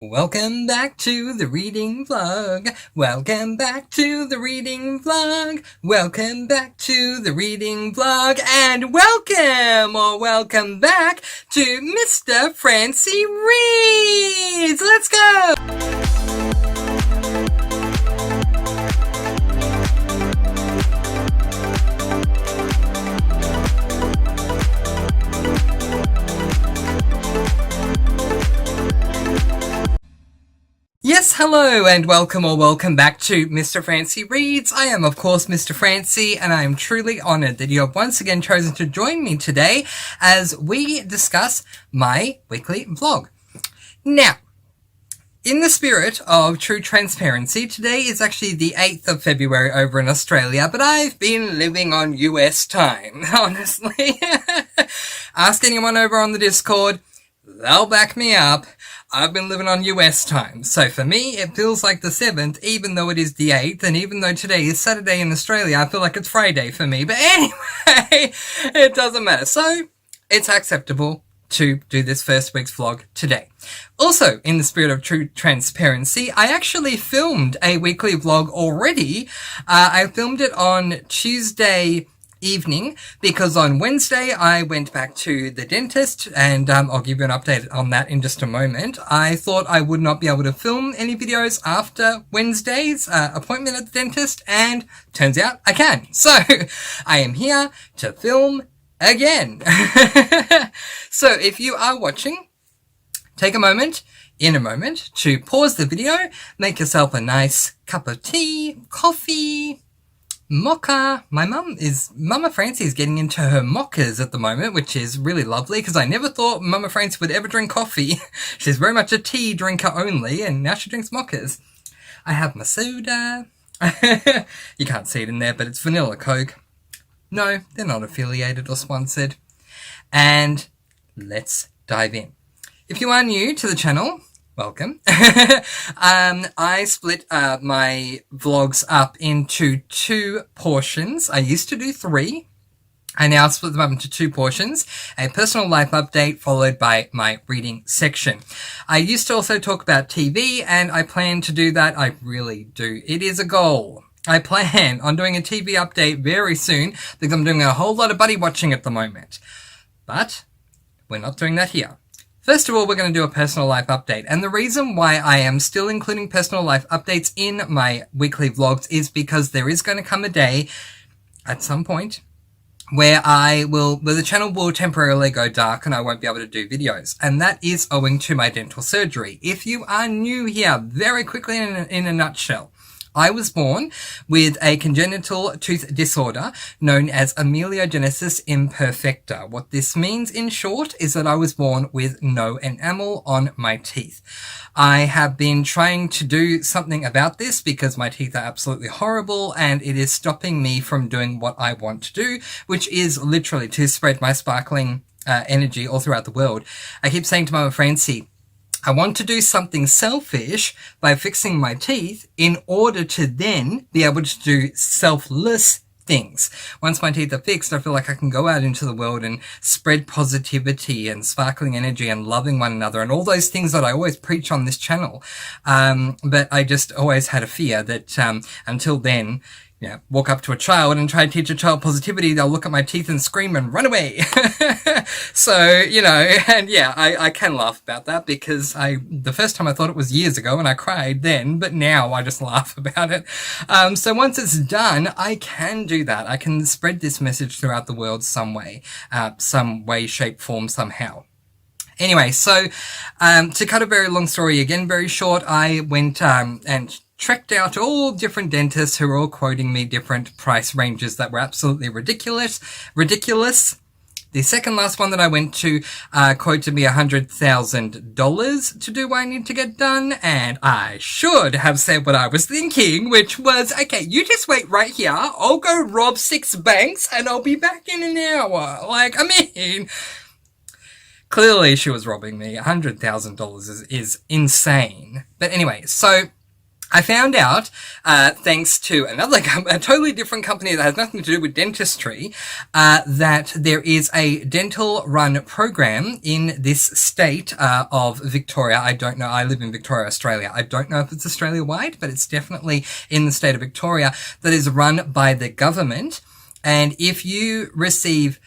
Welcome back to the reading vlog. Welcome back to the reading vlog. Welcome back to the reading vlog. And welcome back to Mr. Francy Reads. Let's go! Yes, hello, and welcome back to Mr. Francy Reads. I am, of course, Mr. Francy, and I am truly honoured that you have once again chosen to join me today as we discuss my weekly vlog. Now, in the spirit of true transparency, today is actually the 8th of February over in Australia, but I've been living on US time, honestly. Ask anyone over on the Discord, they'll back me up. I've been living on US time, so for me it feels like the 7th, even though it is the 8th, and even though today is Saturday in Australia, I feel like it's Friday for me. But anyway, it doesn't matter. So, it's acceptable to do this first week's vlog today. Also, in the spirit of true transparency, I actually filmed a weekly vlog already. I filmed it on Tuesday evening because on Wednesday I went back to the dentist, and I'll give you an update on that in just a moment. I thought I would not be able to film any videos after Wednesday's appointment at the dentist, and turns out I can. So I am here to film again. So if you are watching, take a moment to pause the video, make yourself a nice cup of tea, coffee, mocha. Mama Francy is getting into her mochas at the moment, which is really lovely because I never thought Mama Francy would ever drink coffee. She's very much a tea drinker only, and now she drinks mochas. I have my soda. You can't see it in there, but it's vanilla Coke. No, they're not affiliated or sponsored. And let's dive in. If you are new to the channel, welcome. I split my vlogs up into 2 portions. I used to do 3. I now split them up into 2 portions. A personal life update followed by my reading section. I used to also talk about TV, and I plan to do that. I really do. It is a goal. I plan on doing a TV update very soon because I'm doing a whole lot of buddy watching at the moment. But we're not doing that here. First of all, we're going to do a personal life update. And the reason why I am still including personal life updates in my weekly vlogs is because there is going to come a day at some point where the channel will temporarily go dark and I won't be able to do videos. And that is owing to my dental surgery. If you are new here, very quickly in a nutshell, I was born with a congenital tooth disorder known as ameliogenesis imperfecta. What this means in short is that I was born with no enamel on my teeth. I have been trying to do something about this because my teeth are absolutely horrible and it is stopping me from doing what I want to do, which is literally to spread my sparkling energy all throughout the world. I keep saying to Mama Francy, I want to do something selfish by fixing my teeth in order to then be able to do selfless things. Once my teeth are fixed, I feel like I can go out into the world and spread positivity and sparkling energy and loving one another and all those things that I always preach on this channel. But I just always had a fear that until then, walk up to a child and try to teach a child positivity, they'll look at my teeth and scream and run away. So, and yeah, I can laugh about that because the first time I thought it was years ago and I cried then, but now I just laugh about it. So once it's done, I can do that. I can spread this message throughout the world some way, shape, form, somehow. Anyway, so to cut a very long story again, very short, I went and trekked out all different dentists who were all quoting me different price ranges that were absolutely ridiculous. The second last one that I went to quoted me $100,000 to do what I need to get done, and I should have said what I was thinking, which was, okay, you just wait right here, I'll go rob 6 banks and I'll be back in an hour. Clearly she was robbing me. $100,000 is insane. But anyway, so I found out, thanks to a totally different company that has nothing to do with dentistry, that there is a dental run program in this state of Victoria. I don't know. I live in Victoria, Australia. I don't know if it's Australia-wide, but it's definitely in the state of Victoria, that is run by the government. And if you receive...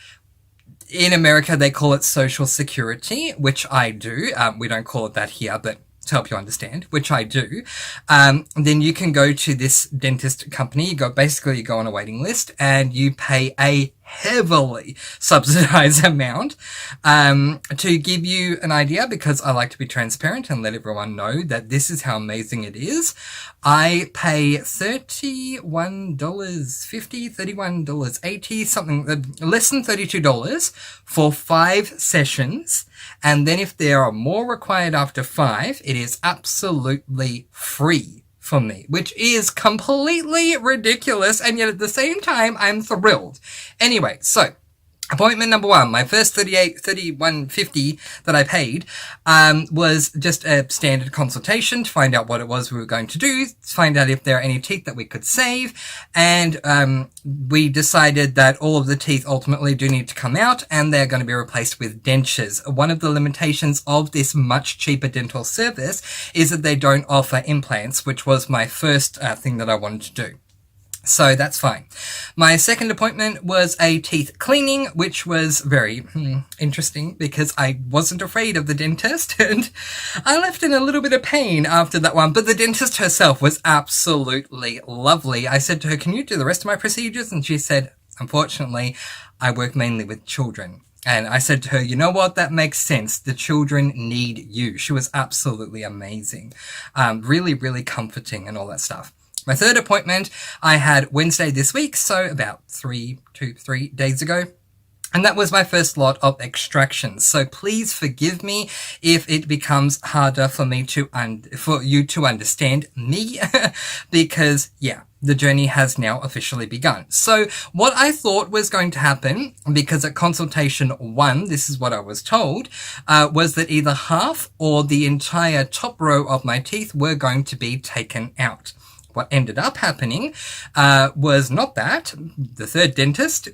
In America, they call it Social Security, which I do. We don't call it that here, but to help you understand, which I do, then you can go to this dentist company. You go on a waiting list and you pay a heavily subsidized amount. To give you an idea, because I like to be transparent and let everyone know that this is how amazing it is, I pay $31.50, $31.80, something less than $32 for 5 sessions. And then if there are more required after 5, it is absolutely free for me, which is completely ridiculous. And yet at the same time, I'm thrilled. Anyway, so appointment number 1, my first $31.50 that I paid, was just a standard consultation to find out what it was we were going to do, to find out if there are any teeth that we could save. And, we decided that all of the teeth ultimately do need to come out and they're going to be replaced with dentures. One of the limitations of this much cheaper dental service is that they don't offer implants, which was my first thing that I wanted to do. So that's fine. My second appointment was a teeth cleaning, which was very interesting because I wasn't afraid of the dentist and I left in a little bit of pain after that one. But the dentist herself was absolutely lovely. I said to her, "Can you do the rest of my procedures?" And she said, "Unfortunately, I work mainly with children." And I said to her, "You know what? That makes sense. The children need you." She was absolutely amazing. Really, really comforting and all that stuff. My third appointment I had Wednesday this week, so about 3 days ago. And that was my first lot of extractions. So please forgive me if it becomes harder for me for you to understand me, because yeah, the journey has now officially begun. So what I thought was going to happen, because at consultation 1, this is what I was told, was that either half or the entire top row of my teeth were going to be taken out. What ended up happening was not that. The third dentist,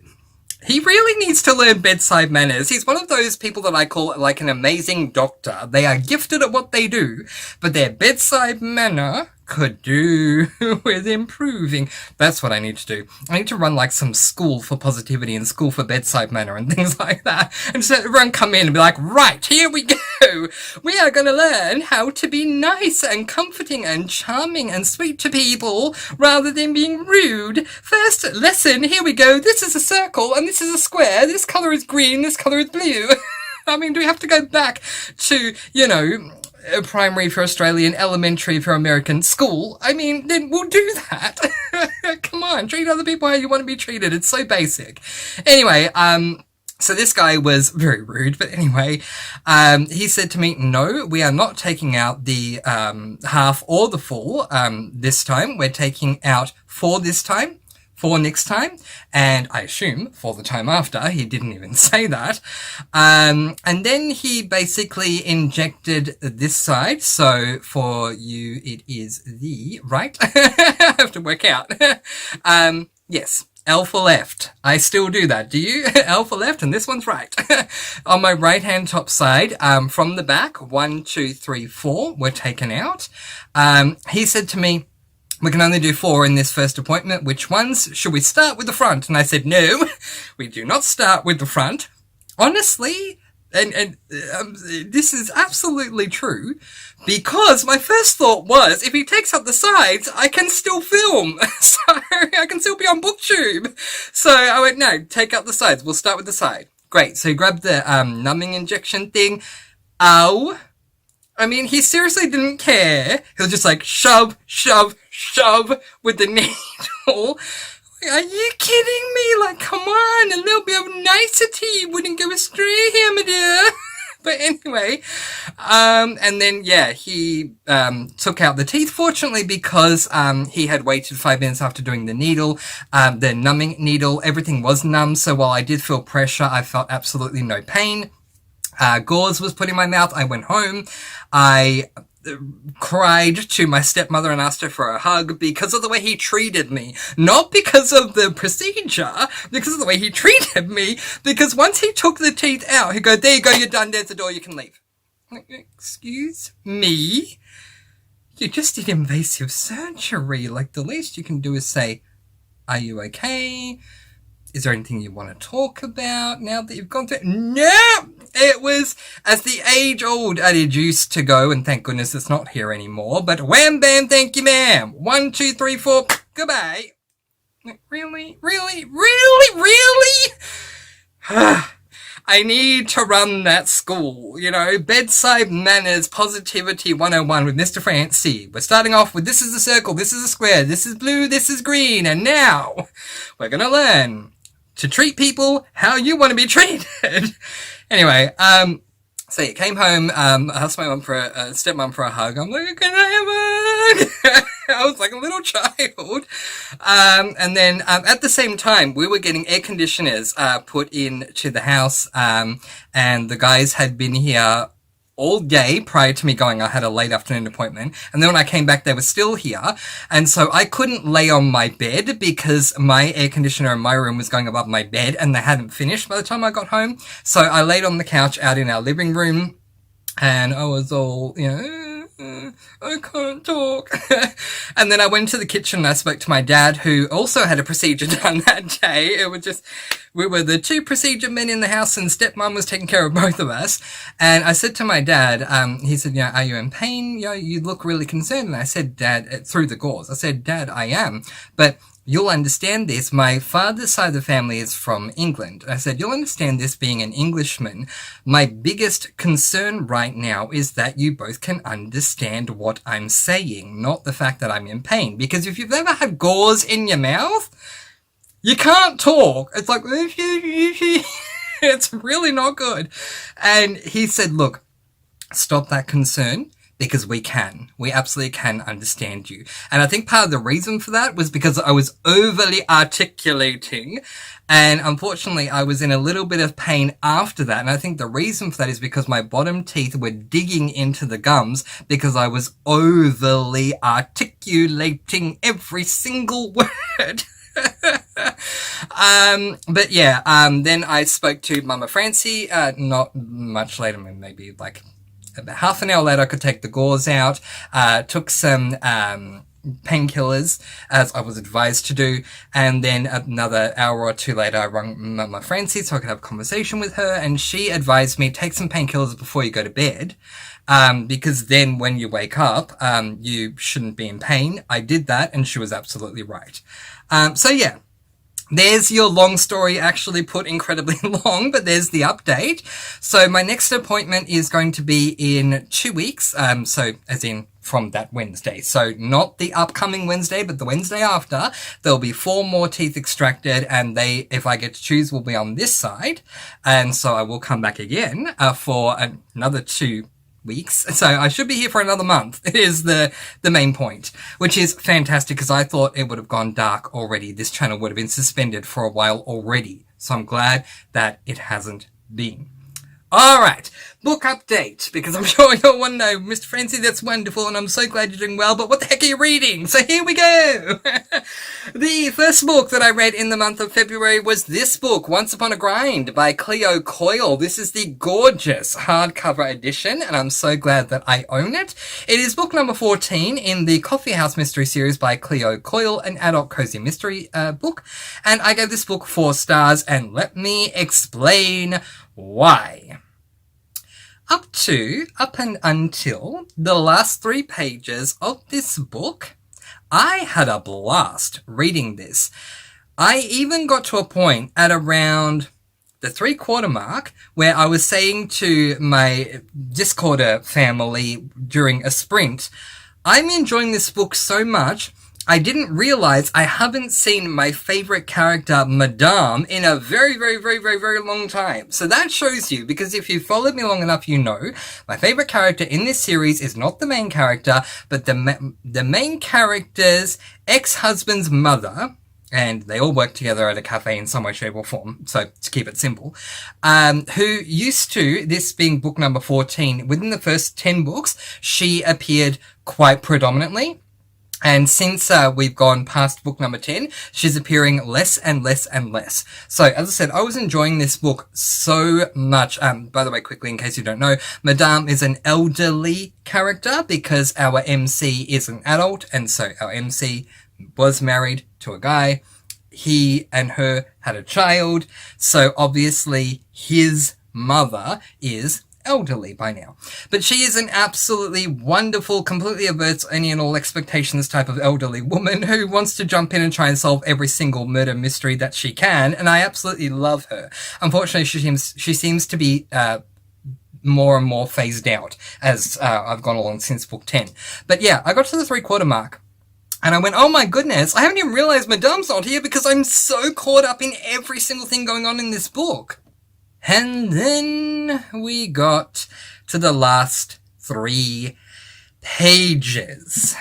he really needs to learn bedside manners. He's one of those people that I call like an amazing doctor. They are gifted at what they do, but their bedside manner could do with improving. That's what I need to do. I need to run like some school for positivity and school for bedside manner and things like that. And so everyone come in and be like, "Right, here we go. We are going to learn how to be nice and comforting and charming and sweet to people rather than being rude. First lesson, here we go. This is a circle and this is a square. This color is green. This color is blue." I mean, do we have to go back to, primary for Australian, elementary for American, school? I mean, then we'll do that. Come on, treat other people how you want to be treated. It's so basic. Anyway, so this guy was very rude, but anyway, he said to me, "No, we are not taking out the half or the full this time. We're taking out 4 this time, 4 next time, and I assume for the time after." He didn't even say that. And then he basically injected this side. So for you, it is the right. I have to work out. Yes. L for left. I still do that. Do you? L for left, and this one's right. On my right-hand top side, from the back, 1, 2, 3, 4 were taken out. He said to me, "We can only do 4 in this first appointment. Which ones? Should we start with the front?" And I said, "No, we do not start with the front." Honestly, and this is absolutely true, because my first thought was, if he takes out the sides, I can still film. So I can still be on booktube. So I went, "No, take out the sides. We'll start with the side." Great. So he grabbed the numbing injection thing. Ow. I mean, he seriously didn't care. He was just like, shove, shove, shove with the needle. Are you kidding me? Like, come on, a little bit of nicety wouldn't go astray here, my dear. But anyway, and then, yeah, he took out the teeth, fortunately, because he had waited 5 minutes after doing the needle, the numbing needle. Everything was numb, so while I did feel pressure, I felt absolutely no pain. Gauze was put in my mouth. I went home. I cried to my stepmother and asked her for a hug because of the way he treated me. Not because of the procedure, because of the way he treated me. Because once he took the teeth out, he'd go, there you go, you're done, there's the door, you can leave. Like, excuse me? You just did invasive surgery. Like, the least you can do is say, are you okay? Is there anything you want to talk about now that you've gone through? No! It was as the age-old adage used to go, and thank goodness it's not here anymore, but wham, bam, thank you, ma'am. 1, 2, 3, 4, goodbye. Really? Really? Really? Really? I need to run that school, you know, bedside manners, positivity 101 with Mr. Francy. We're starting off with this is a circle, this is a square, this is blue, this is green, and now we're going to learn to treat people how you want to be treated. Anyway, so you came home, I asked my mum for a stepmom for a hug. I'm like, can I have a hug? I was like a little child. And then, at the same time, we were getting air conditioners, put into the house, and the guys had been here all day prior to me going. I had a late afternoon appointment, and then when I came back they were still here, and so I couldn't lay on my bed because my air conditioner in my room was going above my bed and they hadn't finished by the time I got home. So I laid on the couch out in our living room, and I was all, you know, I can't talk. And then I went to the kitchen and I spoke to my dad, who also had a procedure done that day. It was just, we were the two procedure men in the house, and stepmom was taking care of both of us. And I said to my dad, he said, you know, are you in pain? You know, you look really concerned. And I said, Dad, through the gauze, I said, Dad, I am. But you'll understand this. My father's side of the family is from England. I said, you'll understand this being an Englishman. My biggest concern right now is that you both can understand what I'm saying, not the fact that I'm in pain. Because if you've ever had gauze in your mouth, you can't talk. It's like, it's really not good. And he said, look, stop that concern. Because we absolutely can understand you. And I think part of the reason for that was because I was overly articulating, and unfortunately I was in a little bit of pain after that. And I think the reason for that is because my bottom teeth were digging into the gums because I was overly articulating every single word. But yeah, then I spoke to Mama Francy, not much later, maybe like about half an hour later. I could take the gauze out, took some painkillers as I was advised to do, and then another hour or two later I rang Mama Francy so I could have a conversation with her, and she advised me take some painkillers before you go to bed, because then when you wake up you shouldn't be in pain. I did that and she was absolutely right. So yeah, there's your long story, actually put incredibly long, but there's the update. So my next appointment is going to be in 2 weeks, so as in from that Wednesday. So not the upcoming Wednesday, but the Wednesday after. There'll be 4 more teeth extracted, and they, if I get to choose, will be on this side. And so I will come back again for another 2 weeks. So I should be here for another month. It is the main point, which is fantastic because I thought it would have gone dark already. This channel would have been suspended for a while already. So I'm glad that it hasn't been. All right, book update, because I'm sure you'll want to know, Mr. Francy, that's wonderful, and I'm so glad you're doing well, but what the heck are you reading? So here we go. The first book that I read in the month of February was this book, Once Upon a Grind by Cleo Coyle. This is the gorgeous hardcover edition, and I'm so glad that I own it. It is book number 14 in the Coffee House Mystery Series by Cleo Coyle, an adult cozy mystery book, and I gave this book 4 stars, and let me explain why. Up and until the last 3 pages of this book, I had a blast reading this. I even got to a point at around the 3/4 mark where I was saying to my Discorder family during a sprint, I'm enjoying this book so much, I didn't realize I haven't seen my favorite character, Madame, in a very, very, very, very, very long time. So that shows you, because if you followed me long enough, you know, my favorite character in this series is not the main character, but the main character's ex-husband's mother, and they all work together at a cafe in some way, shape, or form, so to keep it simple, who used to, this being book number 14, within the first 10 books, she appeared quite predominantly. And since we've gone past book number 10, she's appearing less and less and less. So, as I said, I was enjoying this book so much. By the way, quickly, in case you don't know, Madame is an elderly character because our MC is an adult, and so our MC was married to a guy. He and her had a child, so obviously his mother is elderly by now. But she is an absolutely wonderful, completely averts any and all expectations type of elderly woman who wants to jump in and try and solve every single murder mystery that she can, and I absolutely love her. Unfortunately, she seems to be more and more phased out as I've gone along since book 10. But yeah, I got to the 3/4 mark. And I went, oh my goodness, I haven't even realized Madame's not here because I'm so caught up in every single thing going on in this book. And then we got to the last 3 pages.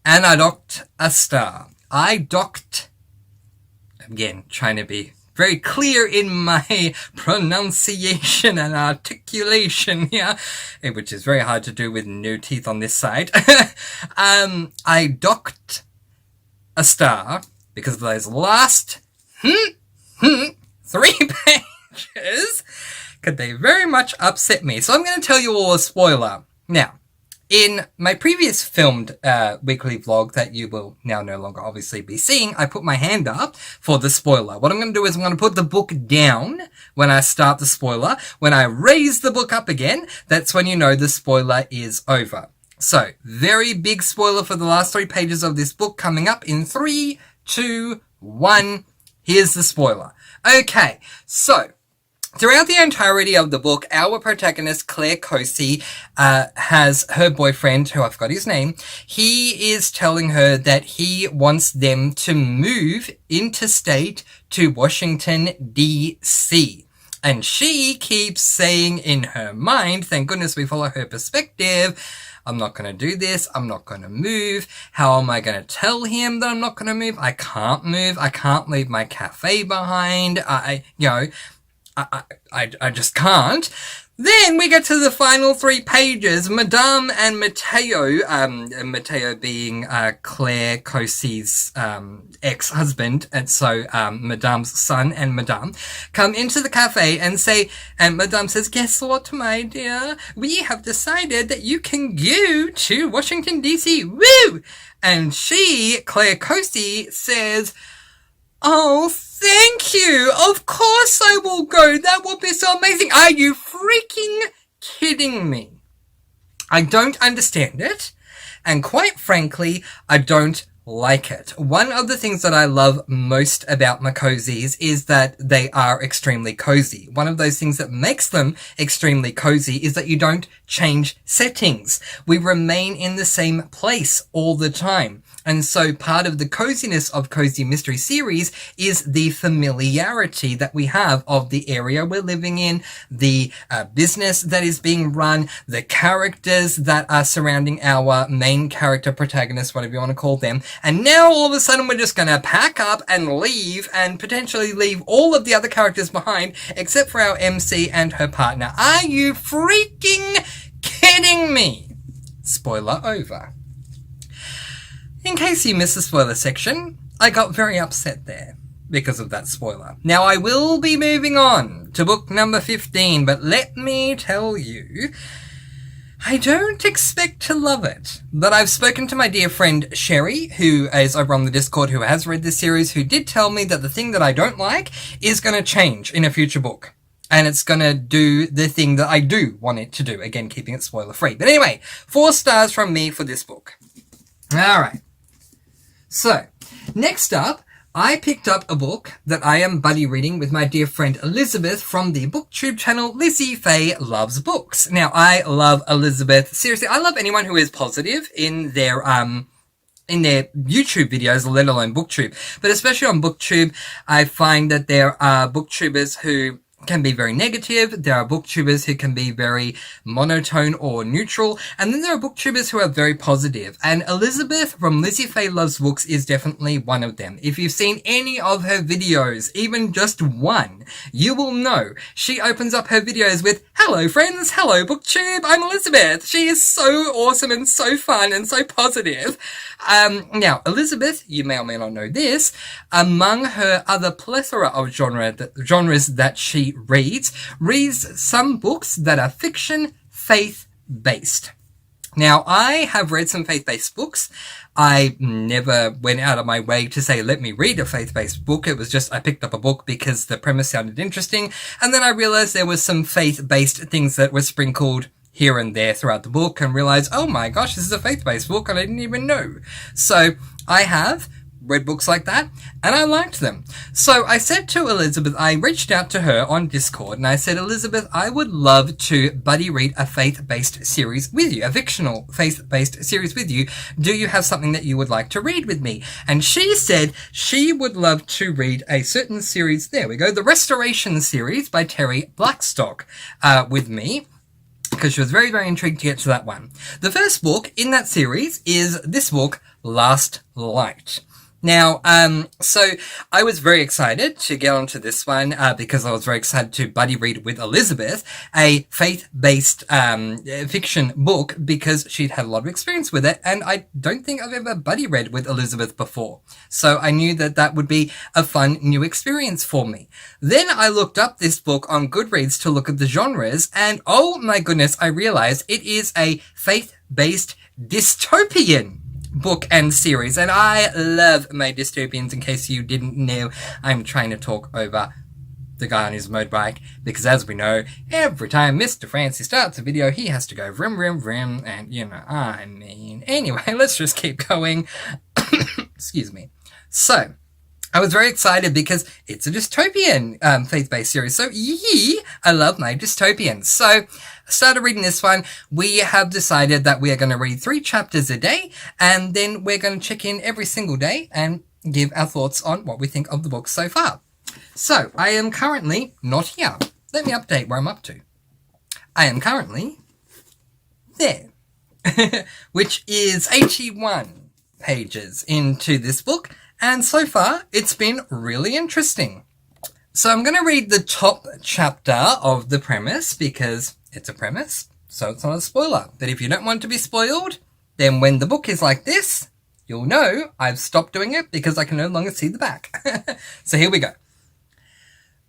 And I docked a star. Again, trying to be very clear in my pronunciation and articulation here, which is very hard to do with no teeth on this side. I docked a star because of those last 3 pages, because they very much upset me. So I'm going to tell you all a spoiler. Now, in my previous filmed weekly vlog that you will now no longer obviously be seeing, I put my hand up for the spoiler. What I'm going to do is I'm going to put the book down when I start the spoiler. When I raise the book up again, that's when you know the spoiler is over. So, very big spoiler for the last 3 pages of this book coming up in 3, 2, 1. Here's the spoiler. Okay, so throughout the entirety of the book, our protagonist, Claire Cosey, has her boyfriend, who I forgot his name. He is telling her that he wants them to move interstate to Washington, D.C. And she keeps saying in her mind, thank goodness we follow her perspective, I'm not going to do this. I'm not going to move. How am I going to tell him that I'm not going to move? I can't move. I can't leave my cafe behind. I just can't. Then we get to the final 3 pages. Madame and Matteo, Matteo being Claire Cosey's ex-husband, and so Madame's son and Madame, come into the cafe and say, and Madame says, guess what, my dear? We have decided that you can go to Washington, D.C. Woo! And she, Claire Cosey, says, oh, thank you. Of course I will go. That will be so amazing. Are you freaking kidding me? I don't understand it. And quite frankly, I don't like it. One of the things that I love most about my cozies is that they are extremely cozy. One of those things that makes them extremely cozy is that you don't change settings. We remain in the same place all the time. And so part of the coziness of Cozy Mystery Series is the familiarity that we have of the area we're living in, the business that is being run, the characters that are surrounding our main character protagonists, whatever you want to call them. And now all of a sudden we're just going to pack up and leave and potentially leave all of the other characters behind except for our MC and her partner. Are you freaking kidding me? Spoiler over. In case you missed the spoiler section, I got very upset there because of that spoiler. Now, I will be moving on to book number 15, but let me tell you, I don't expect to love it. But I've spoken to my dear friend Sherry, who is over on the Discord, who has read this series, who did tell me that the thing that I don't like is going to change in a future book. And it's going to do the thing that I do want it to do. Again, keeping it spoiler free. But anyway, 4 stars from me for this book. Alright. So, next up, I picked up a book that I am buddy reading with my dear friend Elizabeth from the booktube channel Lizzie Faye Loves Books. Now, I love Elizabeth. Seriously, I love anyone who is positive in their YouTube videos, let alone booktube. But especially on booktube, I find that there are booktubers who can be very negative. There are booktubers who can be very monotone or neutral. And then there are booktubers who are very positive. And Elizabeth from Lizzie Faye Loves Books is definitely one of them. If you've seen any of her videos, even just one, you will know she opens up her videos with, "Hello friends, hello booktube, I'm Elizabeth." She is so awesome and so fun and so positive. Now, Elizabeth, you may or may not know this, among her other plethora of genres that she reads some books that are fiction, faith-based. Now, I have read some faith-based books. I never went out of my way to say, let me read a faith-based book. It was just, I picked up a book because the premise sounded interesting. And then I realized there was some faith-based things that were sprinkled here and there throughout the book and realized, oh my gosh, this is a faith-based book and I didn't even know. So I have read books like that and I liked them. So I said to Elizabeth, I reached out to her on Discord and I said, Elizabeth, I would love to buddy read a faith-based series with you, a fictional faith-based series with you. Do you have something that you would like to read with me? And she said she would love to read a certain series. There we go. The Restoration series by Terry Blackstock with me, because she was very, very intrigued to get to that one. The first book in that series is this book, Last Light. Now, so I was very excited to get onto this one, because I was very excited to buddy read with Elizabeth a faith-based, fiction book, because she'd had a lot of experience with it, and I don't think I've ever buddy read with Elizabeth before. So I knew that that would be a fun new experience for me. Then I looked up this book on Goodreads to look at the genres, and oh my goodness, I realized it is a faith-based dystopian book and series, and I love my dystopians. In case you didn't know, I'm trying to talk over the guy on his motorbike, because as we know, every time Mr. Francy starts a video, he has to go vroom, vroom, vroom, and you know, I mean, anyway, let's just keep going. Excuse me. So, I was very excited because it's a dystopian faith-based series. So, yee! I love my dystopians. So, I started reading this one. We have decided that we are going to read 3 chapters a day, and then we're going to check in every single day and give our thoughts on what we think of the book so far. So, I am currently not here. Let me update where I'm up to. I am currently there, which is 81 pages into this book. And so far, it's been really interesting. So I'm going to read the top chapter of the premise because it's a premise, so it's not a spoiler. But if you don't want to be spoiled, then when the book is like this, you'll know I've stopped doing it because I can no longer see the back. So here we go.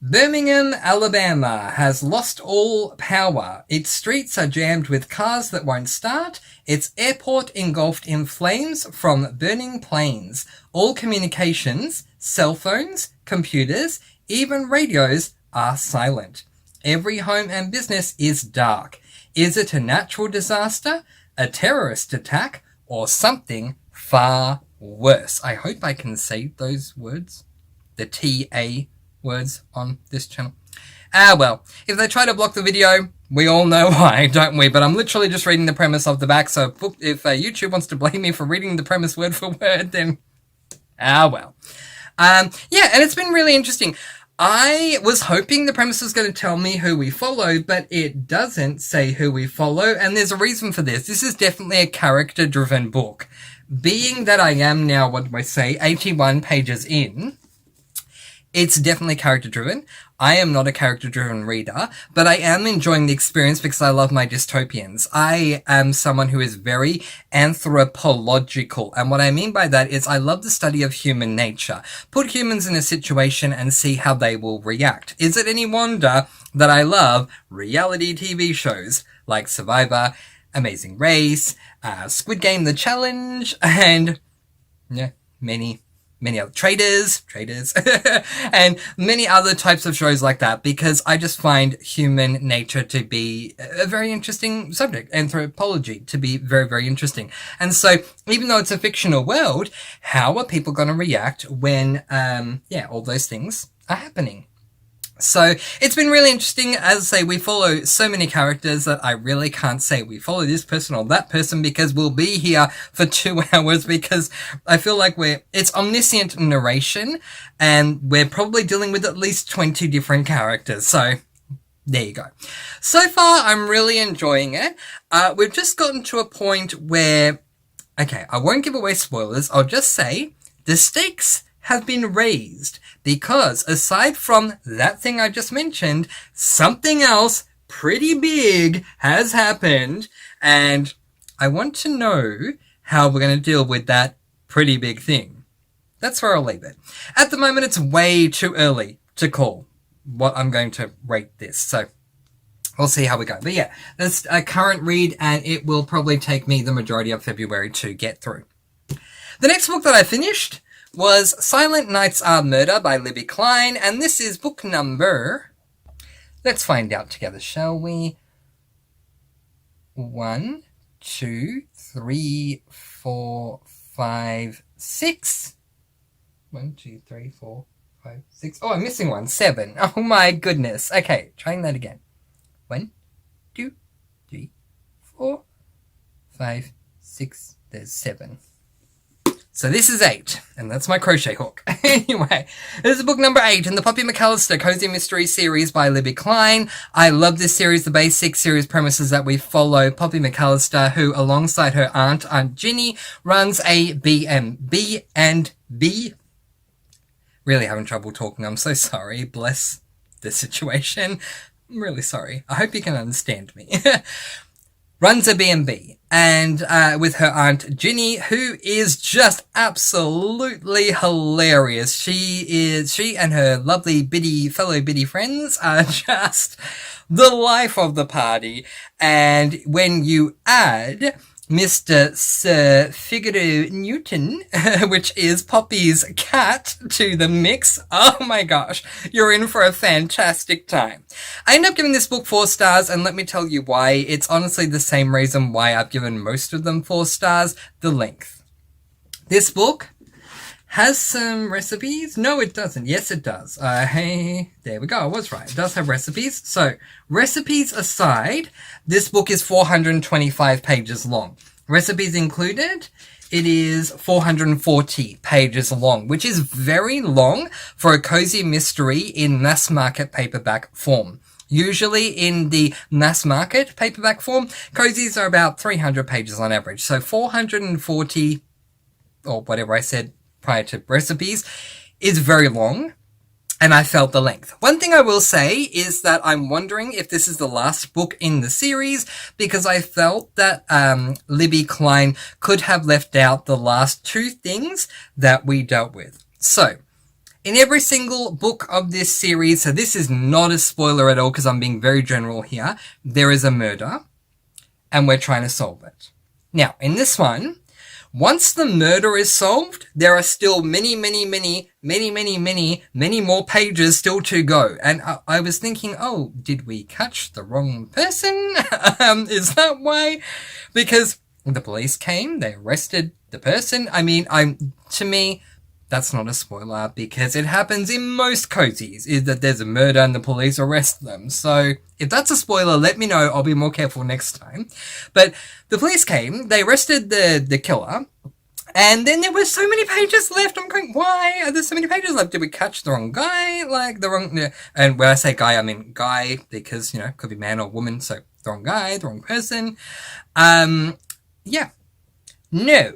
Birmingham, Alabama has lost all power. Its streets are jammed with cars that won't start. Its airport engulfed in flames from burning planes. All communications, cell phones, computers, even radios are silent. Every home and business is dark. Is it a natural disaster, a terrorist attack, or something far worse? I hope I can say those words. The T-A words on this channel. Well, if they try to block the video, we all know why, don't we? But I'm literally just reading the premise of the back, so if YouTube wants to blame me for reading the premise word for word, then well. Yeah, and it's been really interesting. I was hoping the premise was going to tell me who we follow, but it doesn't say who we follow, and there's a reason for this. This is definitely a character-driven book. Being that I am now, 81 pages in, it's definitely character-driven. I am not a character-driven reader, but I am enjoying the experience because I love my dystopians. I am someone who is very anthropological, and what I mean by that is I love the study of human nature. Put humans in a situation and see how they will react. Is it any wonder that I love reality TV shows like Survivor, Amazing Race, Squid Game The Challenge, and yeah, many other traders, and many other types of shows like that, because I just find human nature to be a very interesting subject, anthropology to be very, very interesting. And so, even though it's a fictional world, how are people going to react when, all those things are happening? So it's been really interesting. As I say, we follow so many characters that I really can't say we follow this person or that person, because we'll be here for 2 hours, because I feel like it's omniscient narration and we're probably dealing with at least 20 different characters. So there you go. So far, I'm really enjoying it. We've just gotten to a point where, okay, I won't give away spoilers. I'll just say the stakes have been raised, because aside from that thing I just mentioned, something else pretty big has happened, and I want to know how we're going to deal with that pretty big thing. That's where I'll leave it. At the moment, it's way too early to call what I'm going to rate this, so we'll see how we go. But yeah, that's a current read, and it will probably take me the majority of February to get through. The next book that I finished was Silent Nights Are Murder by Libby Klein, and this is book number... Let's find out together, shall we? 1, 2, 3, 4, 5, 6. 1, 2, 3, 4, 5, 6. Oh, I'm missing one. 7. Oh my goodness. Okay, trying that again. 1, 2, 3, 4, 5, 6. There's 7. So this is 8, and that's my crochet hook. Anyway, this is book number 8 in the Poppy McAllister Cozy Mystery series by Libby Klein. I love this series. The basic series premises that we follow Poppy McAllister, who alongside her Aunt Ginny, runs a B&B. Really having trouble talking. I'm so sorry. Bless the situation. I'm really sorry. I hope you can understand me. Runs a B&B, and with her Aunt Ginny, who is just absolutely hilarious. She and her lovely fellow biddy friends are just the life of the party. And when you add Mr. Sir Figaro Newton, which is Poppy's cat, to the mix, oh my gosh, you're in for a fantastic time. I end up giving this book 4 stars, and let me tell you why. It's honestly the same reason why I've given most of them 4 stars, the length. This book has some recipes. No, it doesn't. Yes, it does. Hey, there we go. I was right. It does have recipes. So, recipes aside, this book is 425 pages long. Recipes included, it is 440 pages long, which is very long for a cozy mystery in mass market paperback form. Usually in the mass market paperback form, cozies are about 300 pages on average. So 440, or whatever I said prior to recipes, is very long, and I felt the length. One thing I will say is that I'm wondering if this is the last book in the series, because I felt that Libby Klein could have left out the last 2 things that we dealt with. So, in every single book of this series, so this is not a spoiler at all because I'm being very general here, there is a murder, and we're trying to solve it. Now, in this one, once the murder is solved, there are still many more pages still to go. And I was thinking, oh, did we catch the wrong person? Is that why? Because the police came, they arrested the person. I mean, to me, that's not a spoiler, because it happens in most cozies, is that there's a murder and the police arrest them. So if that's a spoiler, let me know. I'll be more careful next time. But the police came, they arrested the killer, and then there were so many pages left. I'm going, why are there so many pages left? Did we catch the wrong guy? Like the wrong... And when I say guy, I mean guy, because, you know, it could be man or woman, so the wrong guy, the wrong person. Yeah. No.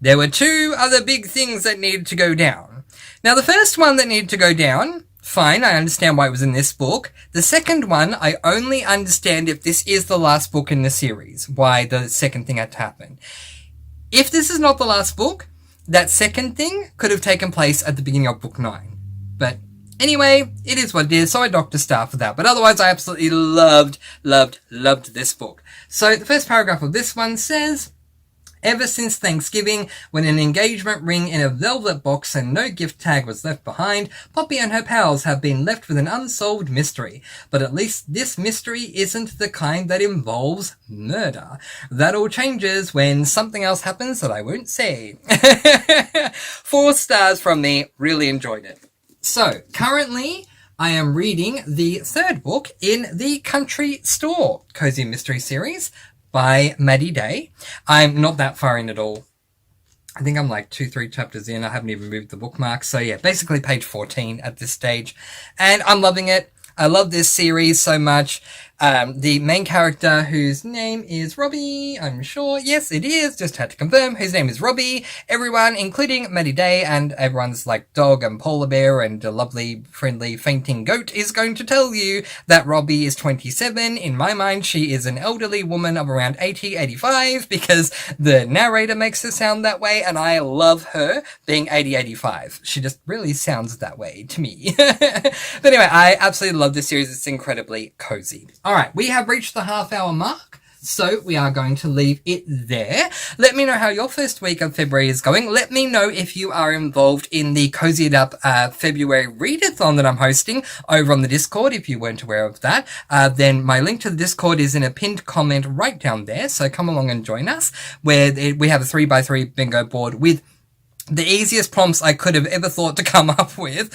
There were 2 other big things that needed to go down. Now, the first one that needed to go down, fine, I understand why it was in this book. The second one, I only understand if this is the last book in the series, why the second thing had to happen. If this is not the last book, that second thing could have taken place at the beginning of book 9. But anyway, it is what it is, so I docked a star for that. But otherwise, I absolutely loved this book. So the first paragraph of this one says... Ever since Thanksgiving, when an engagement ring in a velvet box and no gift tag was left behind, Poppy and her pals have been left with an unsolved mystery. But at least this mystery isn't the kind that involves murder. That all changes when something else happens that I won't say. 4 stars from me. Really enjoyed it. So, currently, I am reading the third book in the Country Store Cozy Mystery series by Maddie Day. I'm not that far in at all. I think I'm like 2-3 chapters in. I haven't even moved the bookmark. So yeah, basically page 14 at this stage. And I'm loving it. I love this series so much. The main character, whose name is Robbie, I'm sure. Yes, it is. Just had to confirm. His name is Robbie. Everyone, including Maddie Day and everyone's like dog and polar bear and a lovely, friendly, fainting goat, is going to tell you that Robbie is 27. In my mind, she is an elderly woman of around 80, 85, because the narrator makes her sound that way, and I love her being 80, 85. She just really sounds that way to me. But anyway, I absolutely love this series. It's incredibly cozy. Alright, we have reached the half-hour mark, so we are going to leave it there. Let me know how your first week of February is going. Let me know if you are involved in the Cozy It Up February readathon that I'm hosting over on the Discord. If you weren't aware of that, then my link to the Discord is in a pinned comment right down there, so come along and join us, where we have a 3x3 bingo board with the easiest prompts I could have ever thought to come up with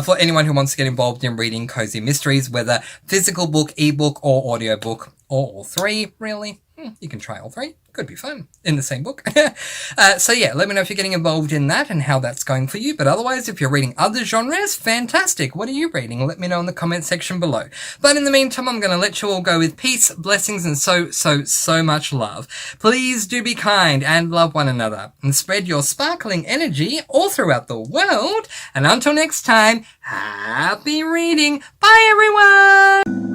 for anyone who wants to get involved in reading cozy mysteries, whether physical book, ebook, or audiobook, or all three, really. You can try all three. Could be fun in the same book. So yeah, let me know if you're getting involved in that and how that's going for you. But otherwise, if you're reading other genres, fantastic. What are you reading? Let me know in the comment section below. But in the meantime, I'm going to let you all go with peace, blessings, and so much love. Please do be kind and love one another and spread your sparkling energy all throughout the world. And until next time, happy reading. Bye, everyone.